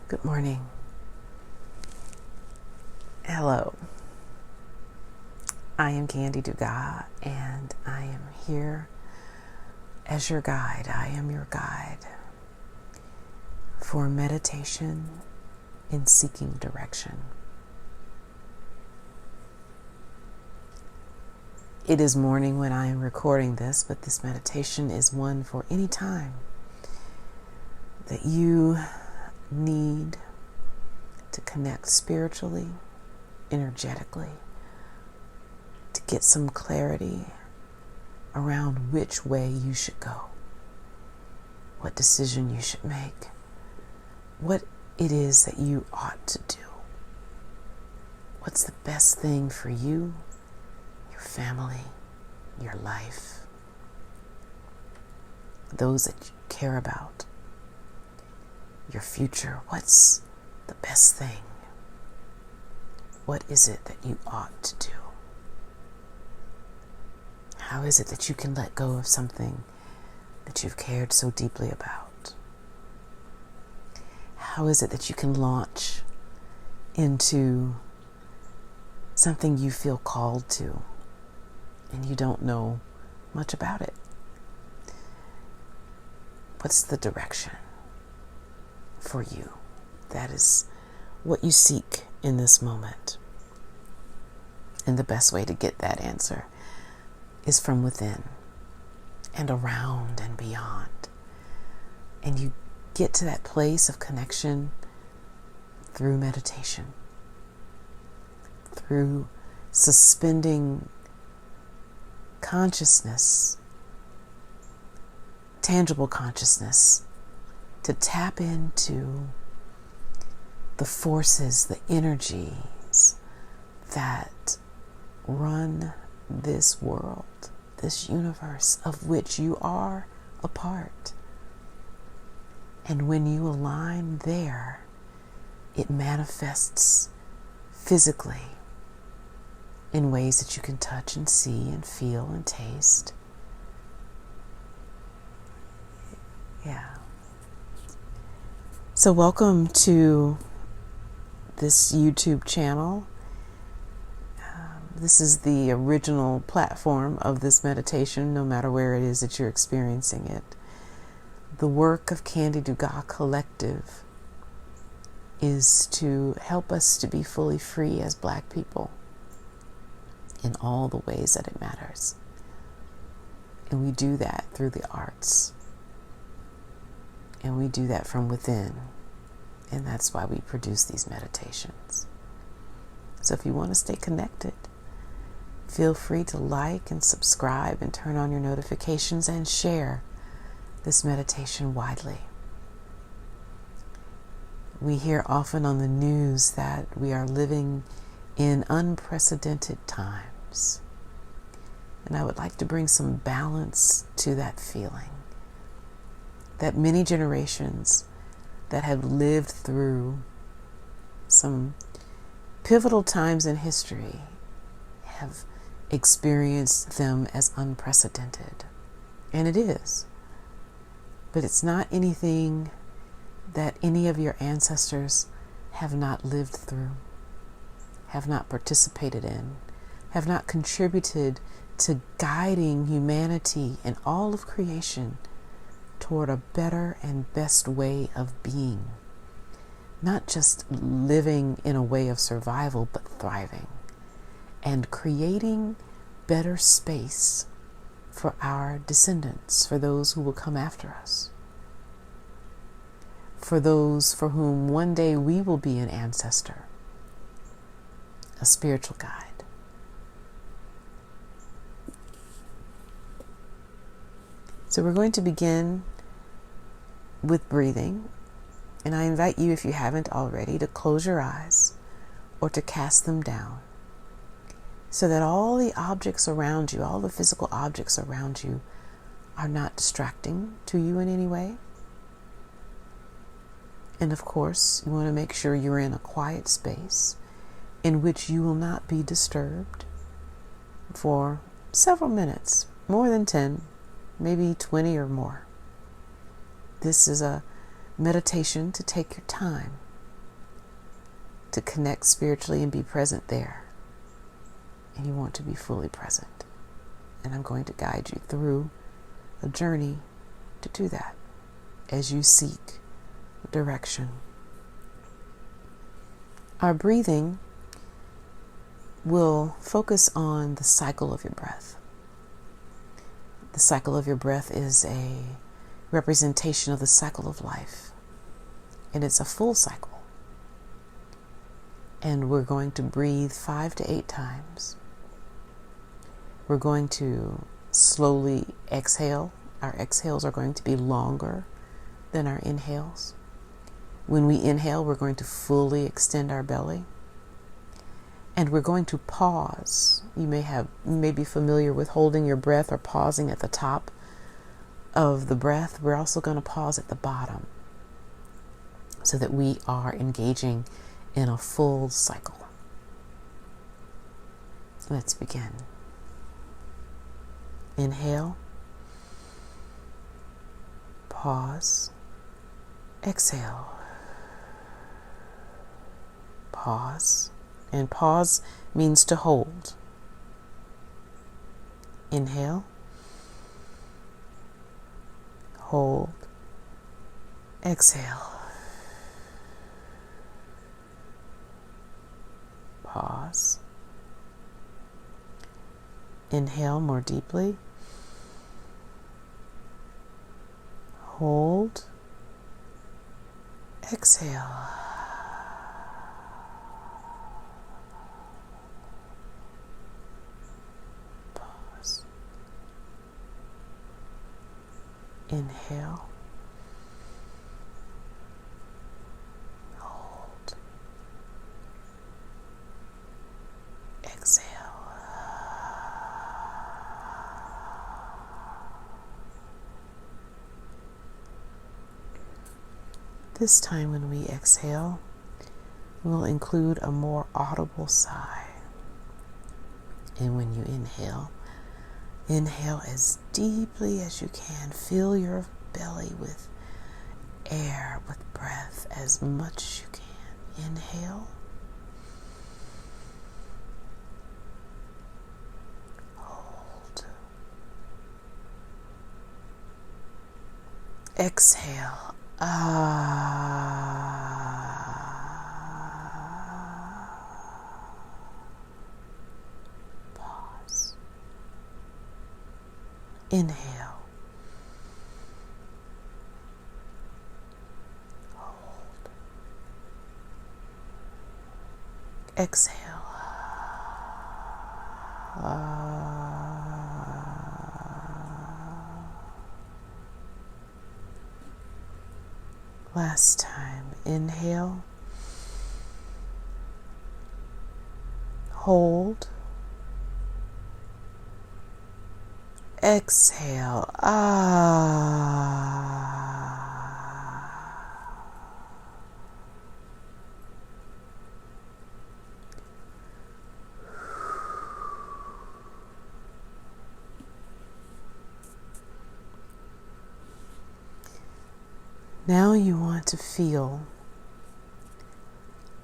Good morning. Hello. I am Candy Dugas, and I am here as your guide. I am your guide for meditation in seeking direction. It is morning when I am recording this, but this meditation is one for any time that you need to connect spiritually, energetically, to get some clarity around which way you should go, what decision you should make, what it is that you ought to do, what's the best thing for you, your family, your life, those that you care about, your future. What's the best thing? What is it that you ought to do? How is it that you can let go of something that you've cared so deeply about? How is it that you can launch into something you feel called to and you don't know much about it? What's the direction for you? That is what you seek in this moment. And the best way to get that answer is from within and around and beyond. And you get to that place of connection through meditation, through suspending consciousness, tangible consciousness, to tap into the forces, the energies that run this world, this universe of which you are a part. And when you align there, it manifests physically in ways that you can touch and see and feel and taste. Yeah. So welcome to this YouTube channel. This is the original platform of this meditation, no matter where it is that you're experiencing it. The work of Candy Dugas Collective is to help us to be fully free as Black people in all the ways that it matters. And we do that through the arts. And we do that from within. And that's why we produce these meditations. So if you want to stay connected, feel free to like and subscribe and turn on your notifications and share this meditation widely. We hear often on the news that we are living in unprecedented times. And I would like to bring some balance to that feeling. That many generations that have lived through some pivotal times in history have experienced them as unprecedented. And it is. But it's not anything that any of your ancestors have not lived through, have not participated in, have not contributed to guiding humanity and all of creation toward a better and best way of being. Not just living in a way of survival, but thriving and creating better space for our descendants, for those who will come after us, for those for whom one day we will be an ancestor, a spiritual guide. So we're going to begin with breathing, and I invite you, if you haven't already, to close your eyes or to cast them down so that all the objects around you, all the physical objects around you, are not distracting to you in any way. And of course, you want to make sure you're in a quiet space in which you will not be disturbed for several minutes, more than 10, maybe 20 or more. This is a meditation to take your time to connect spiritually and be present there. And you want to be fully present. And I'm going to guide you through a journey to do that as you seek direction. Our breathing will focus on the cycle of your breath. The cycle of your breath is a representation of the cycle of life. And it's a full cycle. And we're going to breathe 5 to 8 times. We're going to slowly exhale. Our exhales are going to be longer than our inhales. When we inhale, we're going to fully extend our belly. And we're going to pause. You may be familiar with holding your breath or pausing at the top of the breath. We're also going to pause at the bottom so that we are engaging in a full cycle. Let's begin. Inhale. Pause. Exhale. Pause. And pause means to hold. Inhale. Hold. Exhale. Pause. Inhale more deeply. Hold. Exhale. Pause. Inhale. Hold. Exhale. This time when we exhale, we'll include a more audible sigh. And when you inhale, inhale as deeply as you can. Fill your belly with air, with breath, as much as you can. Inhale. Hold. Exhale. Pause. Inhale. Hold. Exhale. Last time. Inhale. Hold. Exhale. Now you want to feel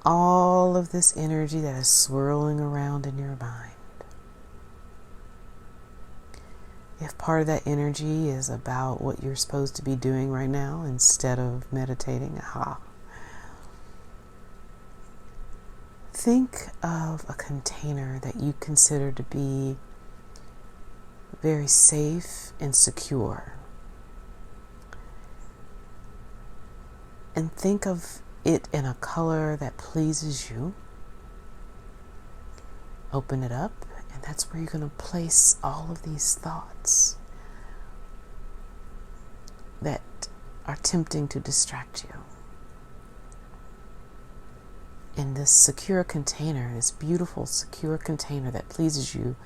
all of this energy that is swirling around in your mind. If part of that energy is about what you're supposed to be doing right now instead of meditating, think of a container that you consider to be very safe and secure. And think of it in a color that pleases you. Open it up, and that's where you're going to place all of these thoughts that are tempting to distract you. And this secure container, this beautiful secure container that pleases you,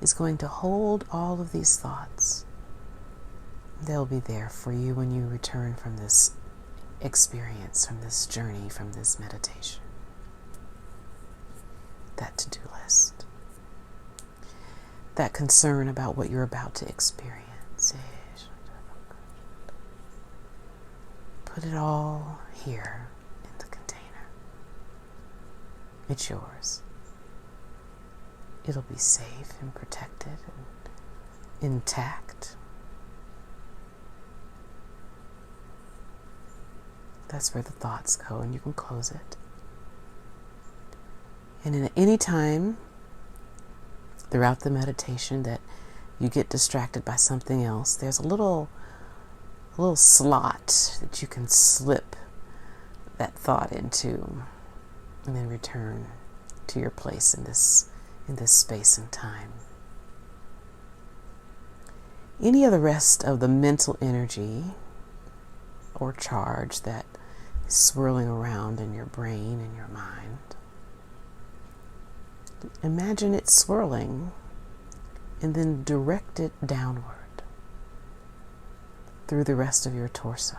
is going to hold all of these thoughts. They'll be there for you when you return from this experience, from this journey, from this meditation. That to-do list. that concern about what you're about to experience. Put it all here in the container. It's yours. It'll be safe and protected and intact. That's where the thoughts go, and you can close it. And at any time throughout the meditation that you get distracted by something else, there's a little slot that you can slip that thought into, and then return to your place in this space and time. Any of the rest of the mental energy or charge that is swirling around in your brain and your mind, imagine it swirling and then direct it downward through the rest of your torso.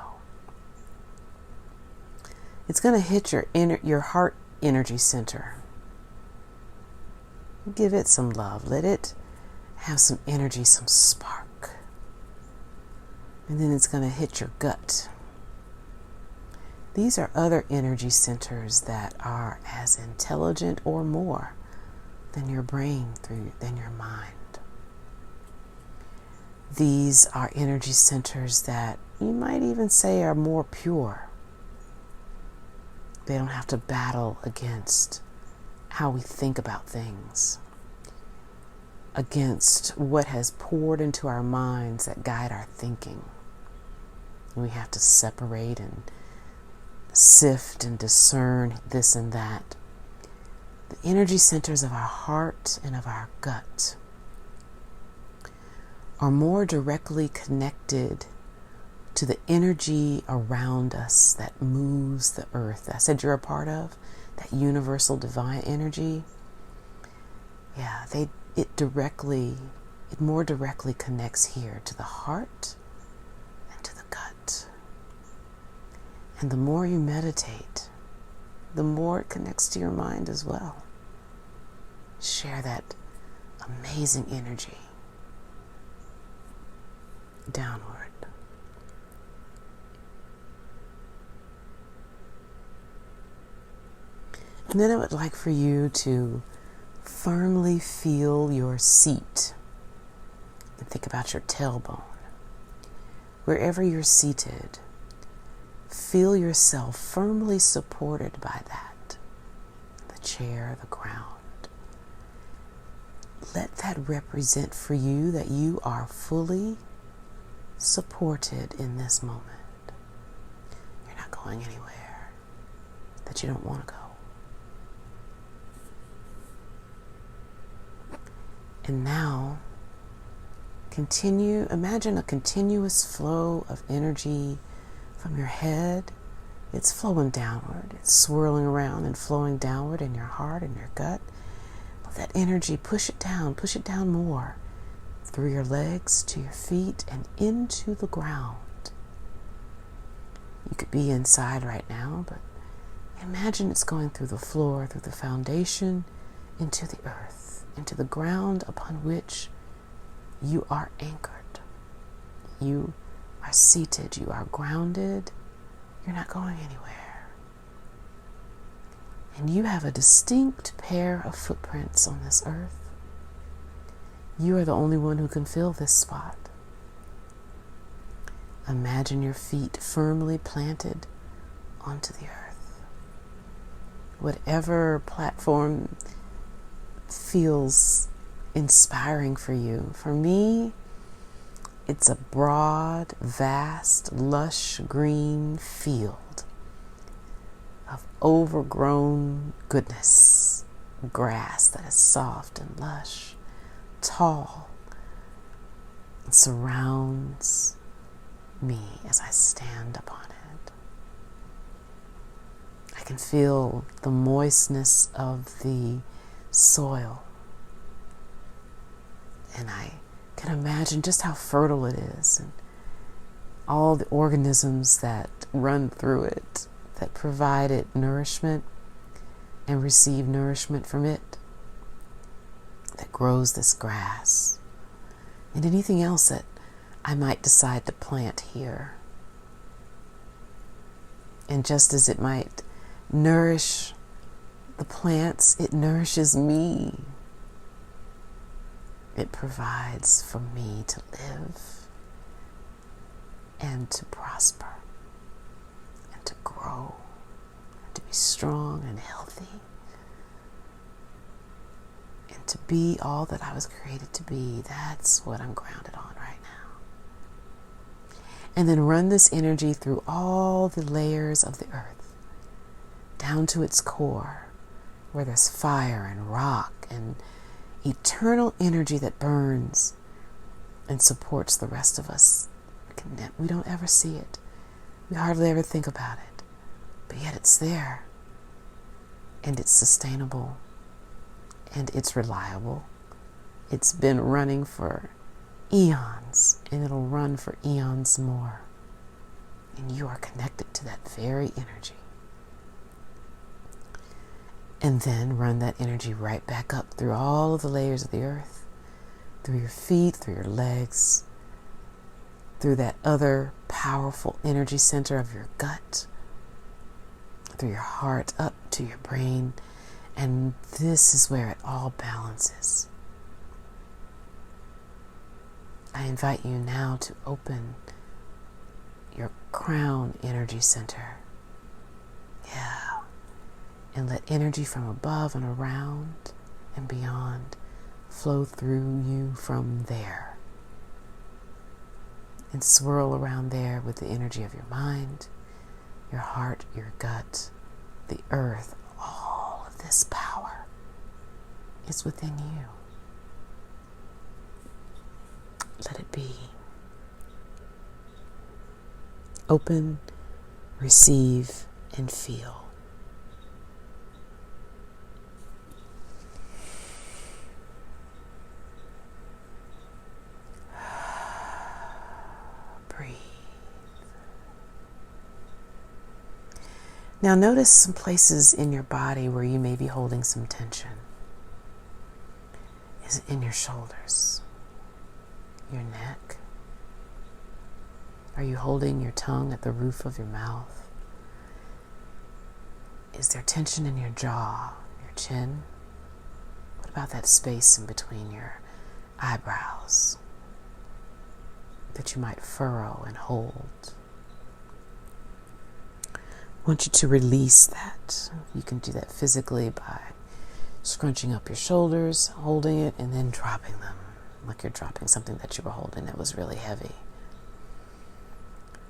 It's going to hit your heart energy center. Give it some love. Let it have some energy, some spark. And then it's going to hit your gut. These are other energy centers that are as intelligent or more than your brain, than your mind. These are energy centers that you might even say are more pure. They don't have to battle against how we think about things, against what has poured into our minds that guide our thinking. And we have to separate and sift and discern this and that. The energy centers of our heart and of our gut are more directly connected to the energy around us that moves the earth. I said you're a part of that universal divine energy. Yeah, it more directly connects here to the heart and to the gut. And the more you meditate, the more it connects to your mind as well. Share that amazing energy downward. And then I would like for you to firmly feel your seat and think about your tailbone. Wherever you're seated, feel yourself firmly supported by that. The chair, the ground. Let that represent for you that you are fully supported in this moment. You're not going anywhere that you don't want to go. And now, imagine a continuous flow of energy from your head. It's flowing downward. It's swirling around and flowing downward in your heart and your gut. Let that energy push it down more through your legs to your feet and into the ground. You could be inside right now, but imagine it's going through the floor, through the foundation, into the earth, into the ground upon which you are anchored. You are seated, you are grounded, you're not going anywhere. And you have a distinct pair of footprints on this earth. You are the only one who can fill this spot. Imagine your feet firmly planted onto the earth. Whatever platform feels inspiring for you. For me, it's a broad, vast, lush green field of overgrown goodness. Grass that is soft and lush, tall, and surrounds me as I stand upon it. I can feel the moistness of the soil, and I can imagine just how fertile it is and all the organisms that run through it, that provide it nourishment and receive nourishment from it, that grows this grass and anything else that I might decide to plant here. And just as it might nourish the plants, it nourishes me. It provides for me to live and to prosper and to grow and to be strong and healthy and to be all that I was created to be. That's what I'm grounded on right now. And then run this energy through all the layers of the earth, down to its core, where there's fire and rock and eternal energy that burns and supports the rest of us. We don't ever see it. We hardly ever think about it. But yet it's there. And it's sustainable. And it's reliable. It's been running for eons. And it'll run for eons more. And you are connected to that very energy. And then run that energy right back up through all of the layers of the earth, through your feet, through your legs, through that other powerful energy center of your gut, through your heart, up to your brain. And this is where it all balances. I invite you now to open your crown energy center. Yeah. And let energy from above and around and beyond flow through you from there. And swirl around there with the energy of your mind, your heart, your gut, the earth. All of this power is within you. Let it be. Open, receive, and feel. Now notice some places in your body where you may be holding some tension. Is it in your shoulders? Your neck? Are you holding your tongue at the roof of your mouth? Is there tension in your jaw, your chin? What about that space in between your eyebrows that you might furrow and hold? I want you to release that. You can do that physically by scrunching up your shoulders, holding it, and then dropping them, like you're dropping something that you were holding that was really heavy.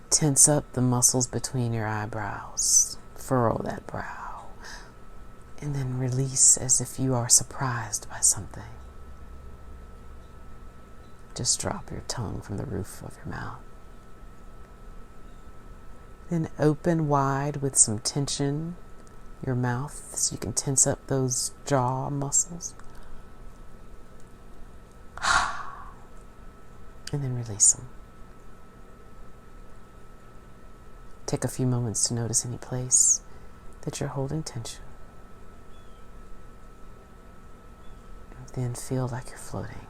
Tense up the muscles between your eyebrows. Furrow that brow. And then release as if you are surprised by something. Just drop your tongue from the roof of your mouth. Then open wide with some tension your mouth so you can tense up those jaw muscles. And then release them. Take a few moments to notice any place that you're holding tension. And then feel like you're floating.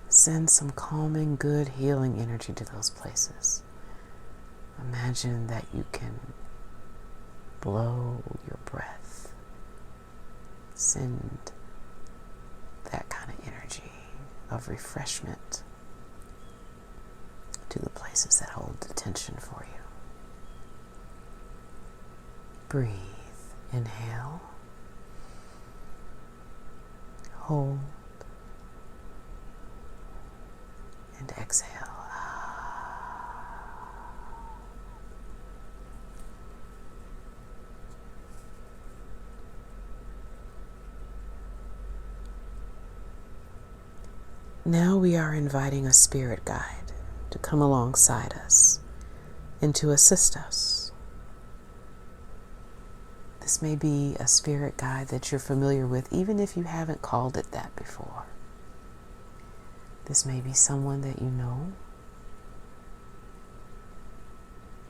Send some calming, good, healing energy to those places. Imagine that you can blow your breath. Send that kind of energy of refreshment to the places that hold the tension for you. Breathe. Inhale. Hold. And exhale. Now we are inviting a spirit guide to come alongside us and to assist us. This may be a spirit guide that you're familiar with, even if you haven't called it that before. This may be someone that you know.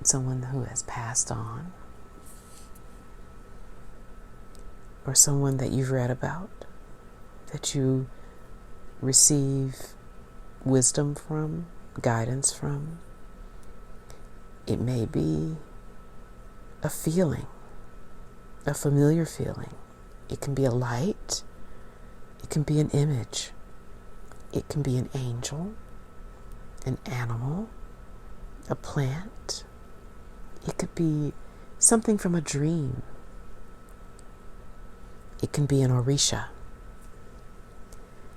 someone who has passed on, or someone that you've read about, that you receive wisdom from, guidance from. It may be a feeling, a familiar feeling. It can be a light. It can be an image. It can be an angel, an animal, a plant. It could be something from a dream. It can be an orisha.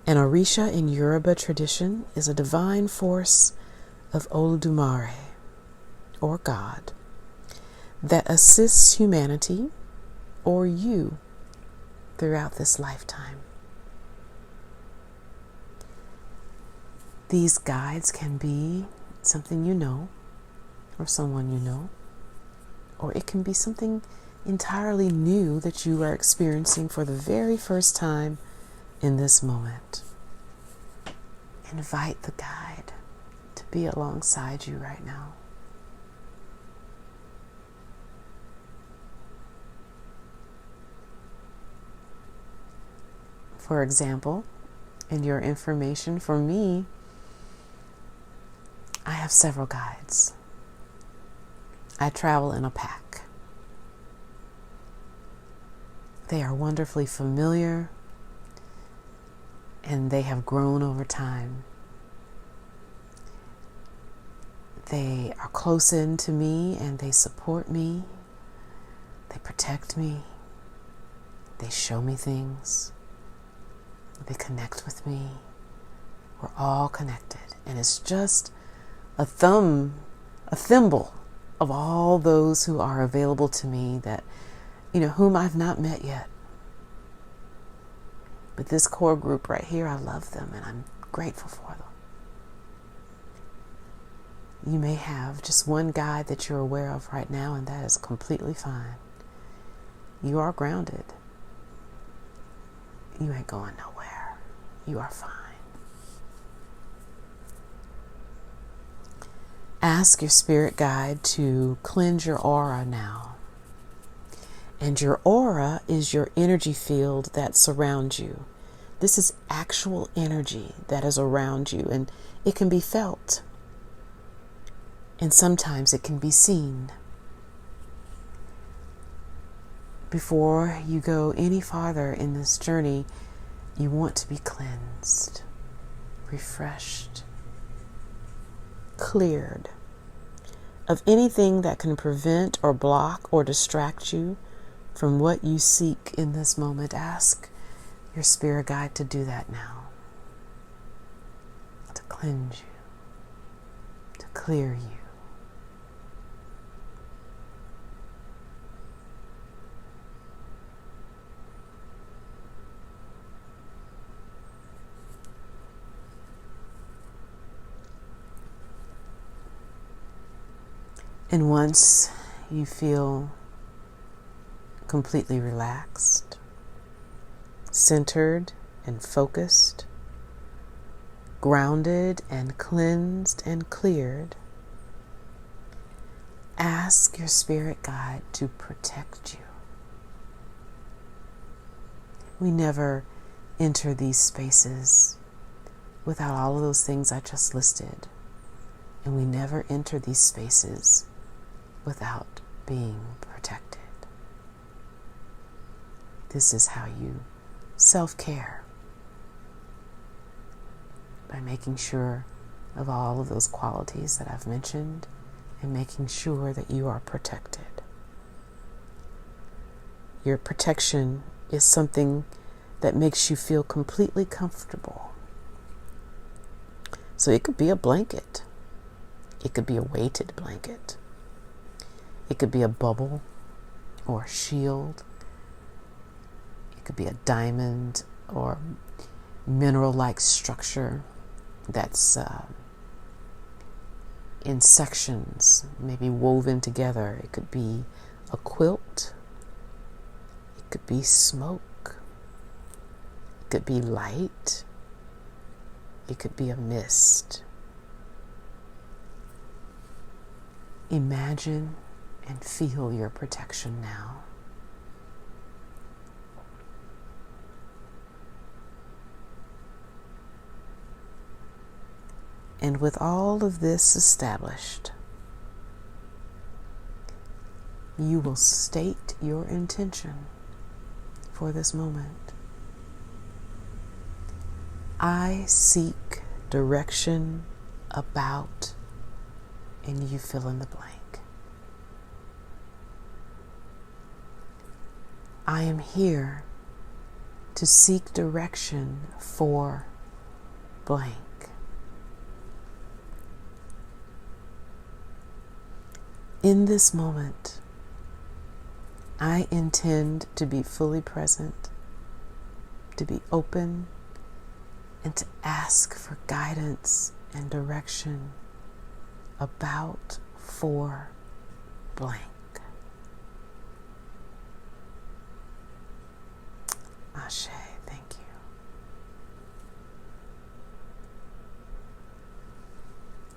An orisha in Yoruba tradition is a divine force of Olodumare, or God, that assists humanity, or you, throughout this lifetime. These guides can be something you know, or someone you know, or it can be something entirely new that you are experiencing for the very first time in this moment. Invite the guide to be alongside you right now. For example, in your information, for me, I have several guides. I travel in a pack. They are wonderfully familiar, and they have grown over time. They are close in to me, and they support me. They protect me. They show me things. They connect with me. We're all connected. And it's just a thimble of all those who are available to me that, whom I've not met yet. But this core group right here, I love them and I'm grateful for them. You may have just one guide that you're aware of right now, and that is completely fine. You are grounded. You ain't going nowhere. You are fine. Ask your spirit guide to cleanse your aura now. And your aura is your energy field that surrounds you. This is actual energy that is around you, and it can be felt. And sometimes it can be seen. Before you go any farther in this journey, you want to be cleansed, refreshed, cleared of anything that can prevent or block or distract you from what you seek in this moment. Ask your spirit guide to do that now, to cleanse you, to clear you. And once you feel completely relaxed, centered and focused, grounded and cleansed and cleared, ask your spirit guide to protect you. We never enter these spaces without all of those things I just listed. And we never enter these spaces without being protected. This is how you self-care, by making sure of all of those qualities that I've mentioned and making sure that you are protected. Your protection is something that makes you feel completely comfortable. So it could be a blanket. It could be a weighted blanket. It could be a bubble or a shield. It could be a diamond or mineral-like structure that's in sections, maybe woven together. It could be a quilt. It could be smoke. It could be light. It could be a mist. Imagine and feel your protection now. And with all of this established, you will state your intention for this moment. I seek direction about, and you fill in the blank. I am here to seek direction for blank. In this moment, I intend to be fully present, to be open, and to ask for guidance and direction about, for, blank. Ashe, thank you.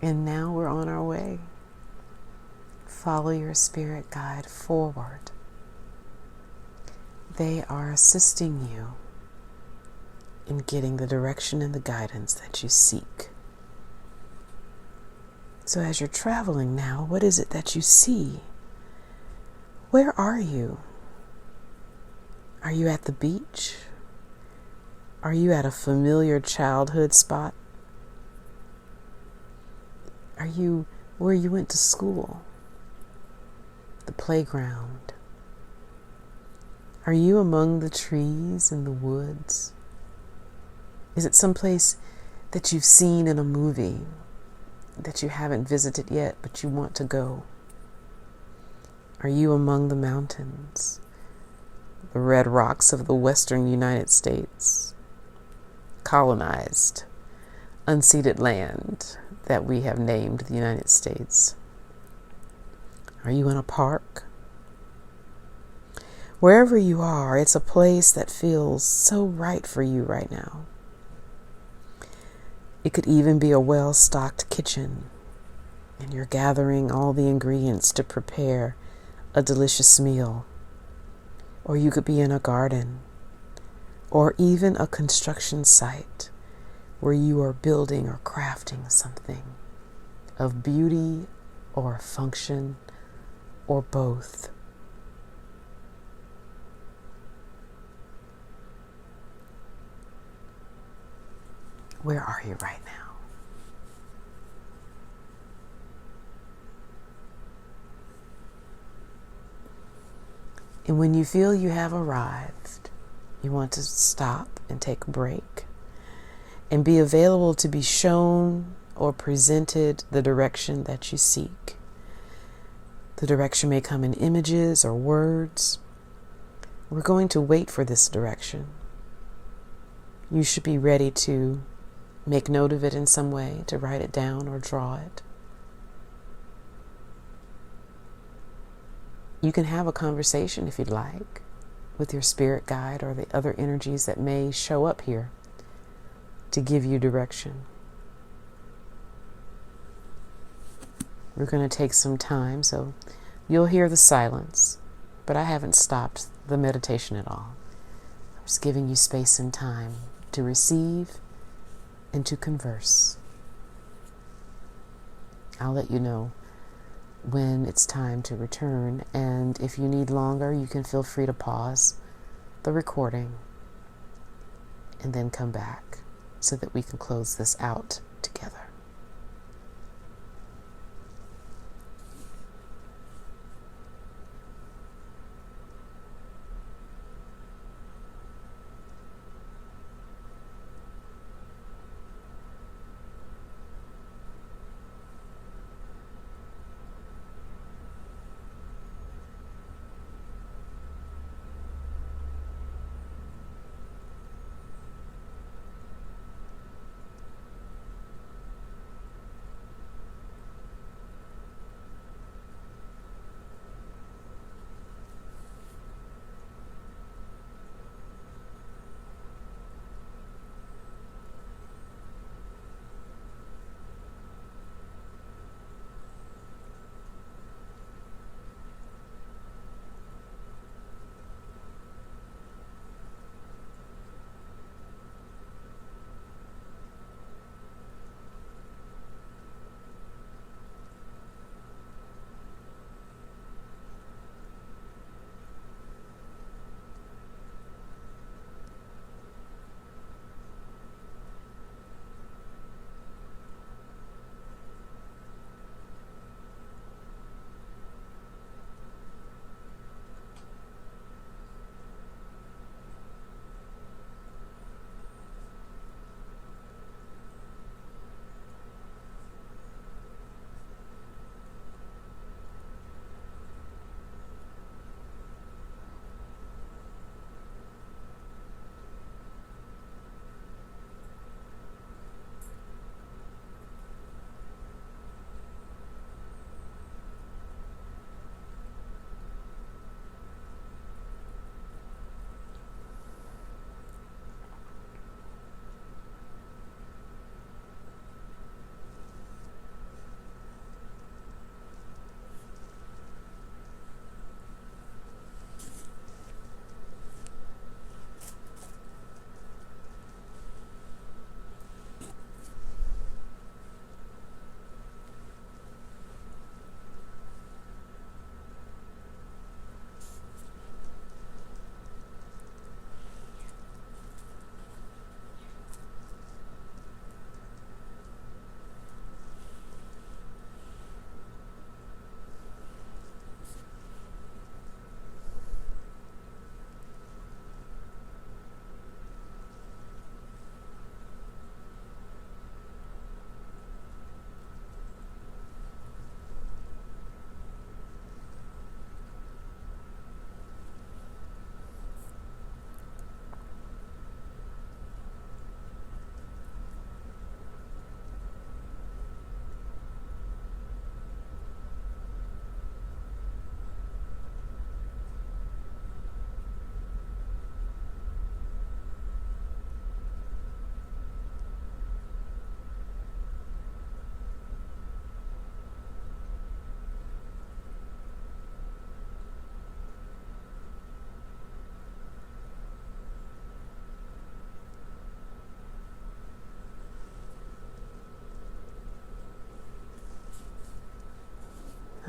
And now we're on our way. Follow your spirit guide forward. They are assisting you in getting the direction and the guidance that you seek. So as you're traveling now, what is it that you see? Where are you? Are you at the beach? Are you at a familiar childhood spot? Are you where you went to school? The playground? Are you among the trees in the woods? Is it someplace that you've seen in a movie that you haven't visited yet but you want to go? Are you among the mountains, the red rocks of the western United States, colonized, unceded land that we have named the United States? Are you in a park? Wherever you are, it's a place that feels so right for you right now. It could even be a well-stocked kitchen, and you're gathering all the ingredients to prepare a delicious meal. Or you could be in a garden, or even a construction site where you are building or crafting something of beauty or function or both. Where are you right now? And when you feel you have arrived, you want to stop and take a break and be available to be shown or presented the direction that you seek. The direction may come in images or words. We're going to wait for this direction. You should be ready to make note of it in some way, to write it down or draw it. You can have a conversation if you'd like with your spirit guide or the other energies that may show up here to give you direction. We're going to take some time, so you'll hear the silence, but I haven't stopped the meditation at all. I'm just giving you space and time to receive and to converse. I'll let you know when it's time to return, and if you need longer, you can feel free to pause the recording and then come back so that we can close this out together.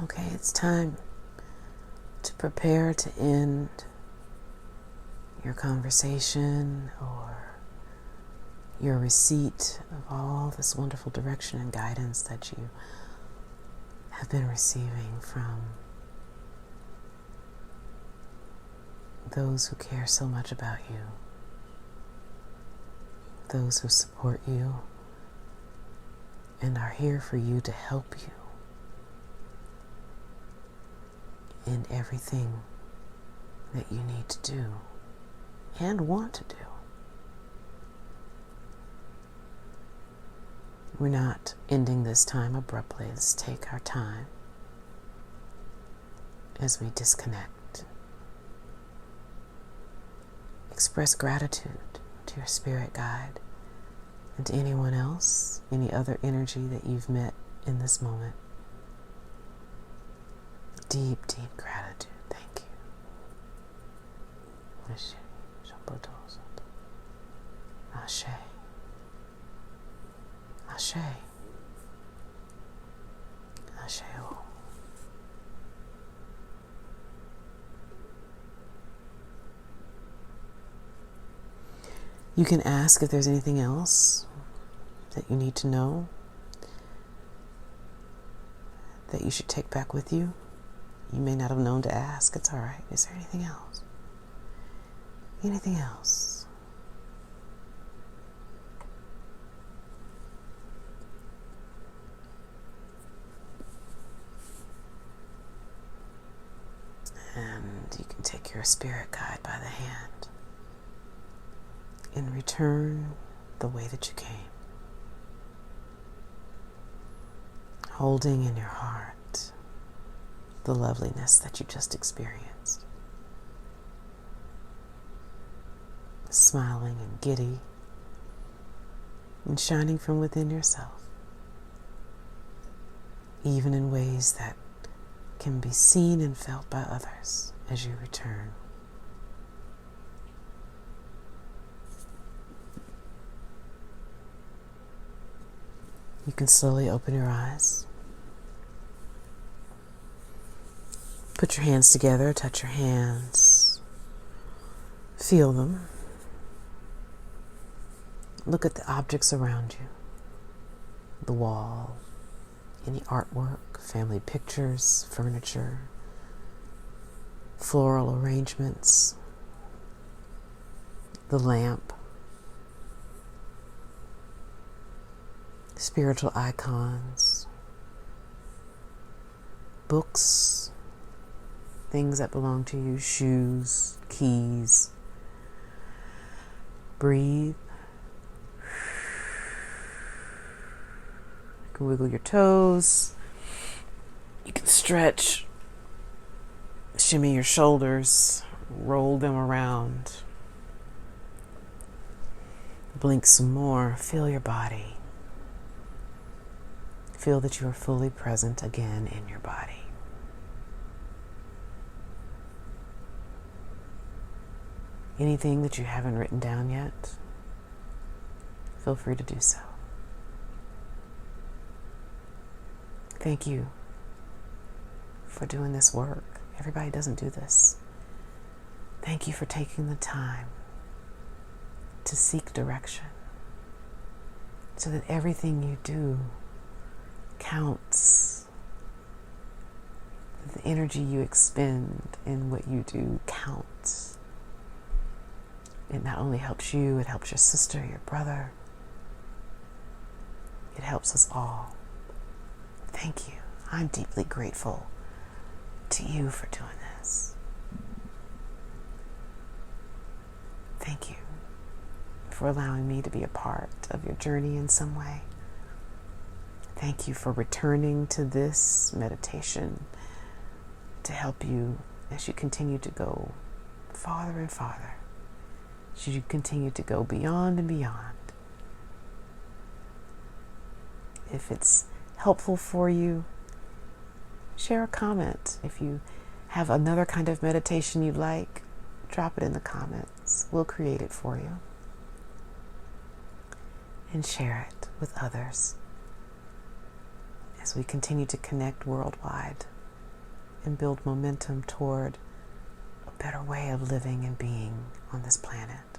Okay, it's time to prepare to end your conversation or your receipt of all this wonderful direction and guidance that you have been receiving from those who care so much about you, those who support you and are here for you to help you in everything that you need to do and want to do. We're not ending this time abruptly. Let's take our time as we disconnect. Express gratitude to your spirit guide and to anyone else, any other energy that you've met in this moment. Deep, deep gratitude. Thank you. Ashe. Ashe. Ashe. You can ask if there's anything else that you need to know that you should take back with you. You may not have known to ask. It's all right. Is there anything else? Anything else? And you can take your spirit guide by the hand and return the way that you came. Holding in your heart the loveliness that you just experienced. Smiling and giddy and shining from within yourself, even in ways that can be seen and felt by others as you return. You can slowly open your eyes. Put your hands together, touch your hands, feel them. Look at the objects around you, the wall, any artwork, family pictures, furniture, floral arrangements, the lamp, spiritual icons, books, things that belong to you, shoes, keys. Breathe. You can wiggle your toes. You can stretch, shimmy your shoulders, roll them around. Blink some more. Feel your body. Feel that you are fully present again in your body. Anything that you haven't written down yet, feel free to do so. Thank you for doing this work. Everybody doesn't do this. Thank you for taking the time to seek direction so that everything you do counts. The energy you expend in what you do counts. It not only helps you, it helps your sister, your brother. It helps us all. Thank you. I'm deeply grateful to you for doing this. Thank you for allowing me to be a part of your journey in some way. Thank you for returning to this meditation to help you as you continue to go farther and farther. Should you continue to go beyond and beyond. If it's helpful for you, share a comment. If you have another kind of meditation you'd like, drop it in the comments. We'll create it for you. And share it with others as we continue to connect worldwide and build momentum toward a better way of living and being on this planet.